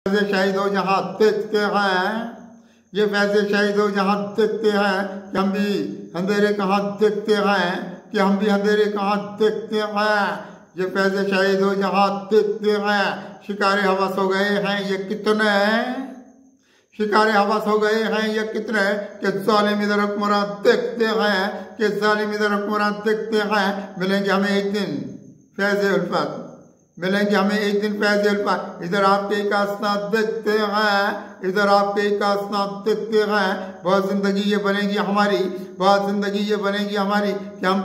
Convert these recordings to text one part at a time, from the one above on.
फैज़े शहीद हो जहाँ देखते हैं, ये फैज़े शहीद हो जहाँ देखते हैं कि हम भी अंधेरे कहाँ देखते हैं, कि हम भी अंधेरे कहाँ देखते हैं। ये फैज़े शहीद हो जहाँ देखते हैं, शिकारे हवस हो गए हैं ये कितने, शिकारे हवस हो गए हैं ये कितने, कि जालिम इधर हुक्मरान देखते हैं, कि जालिम इधर हुक्मरान देखते हैं। मिलेंगे हमें एक दिन फैज़े उल्फत, मिलेंगे हमें एक दिन फैज़े उल्फत। इधर आपके एक आसनाद देखते हैं, इधर आपके एक आसनाद देखते हैं। बहुत जिंदगी ये बनेगी हमारी, बहुत जिंदगी ये बनेगी हमारी कि हम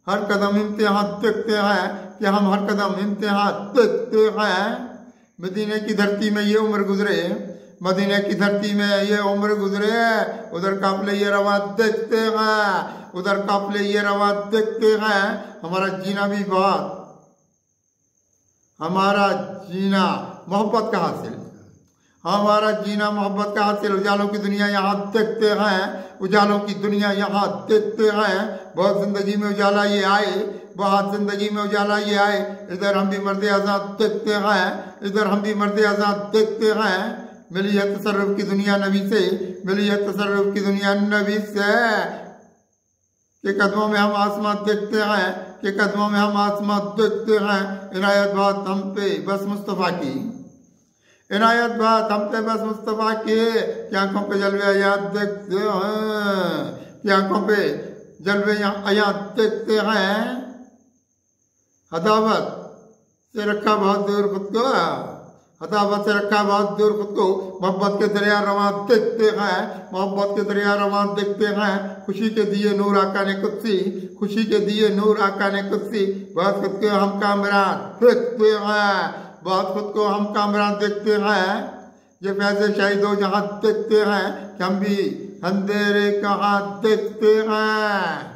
हर कदम इम्तिहान देखते हैं, कि हम हर कदम इम्तिहान देखते हैं। मदीने की धरती में ये उम्र गुजरे, मदीने की धरती में ये उम्र गुजरे, उधर काफिले ये रवा देखते हैं, उधर काफिले ये रवा देखते हैं। हमारा जीना भी बहुत, हमारा जीना मोहब्बत का हासिल, हमारा जीना मोहब्बत का हासिल। उजालों की दुनिया यहाँ देखते हैं, उजालों की दुनिया यहाँ देखते हैं। बहुत जिंदगी में उजाला ये आए, बहुत जिंदगी में उजाला ये आए। इधर हम भी मर्द आजाद देखते हैं, इधर हम भी मर्द आजाद देखते हैं। मिली है तसर्रुफ की दुनिया नबी से, मिली है तसर्रुफ की दुनिया नबी से। के कदमों में हम आसमान देखते हैं, के कदमों में हम आसमान देखते हैं। इनायत बात हम पे बस मुस्तफ़ा की, इनायत बात हम पे बस मुस्तफ़ा की। कि आंखों पे जलवे आयात देखते हैं, कि आंखों पे जलवे आयात देखते हैं। अदावत से रखा बहुत दूर खुद को, अदावत से रखा बहुत दूर खुद को। मोहब्बत के दरिया रवां देखते हैं, मोहब्बत के दरिया रवां देखते हैं। खुशी के दिए नूर आका ने कुदसी, खुशी के दिए नूर आका ने कुदसी। बहुत खुद को हम कामरान देखते हैं, बहुत खुद को हम कामरान देखते हैं। ये फैज़े शहीद हो जहाँ देखते हैं कि हम भी अंधेरे कहाँ देखते हैं।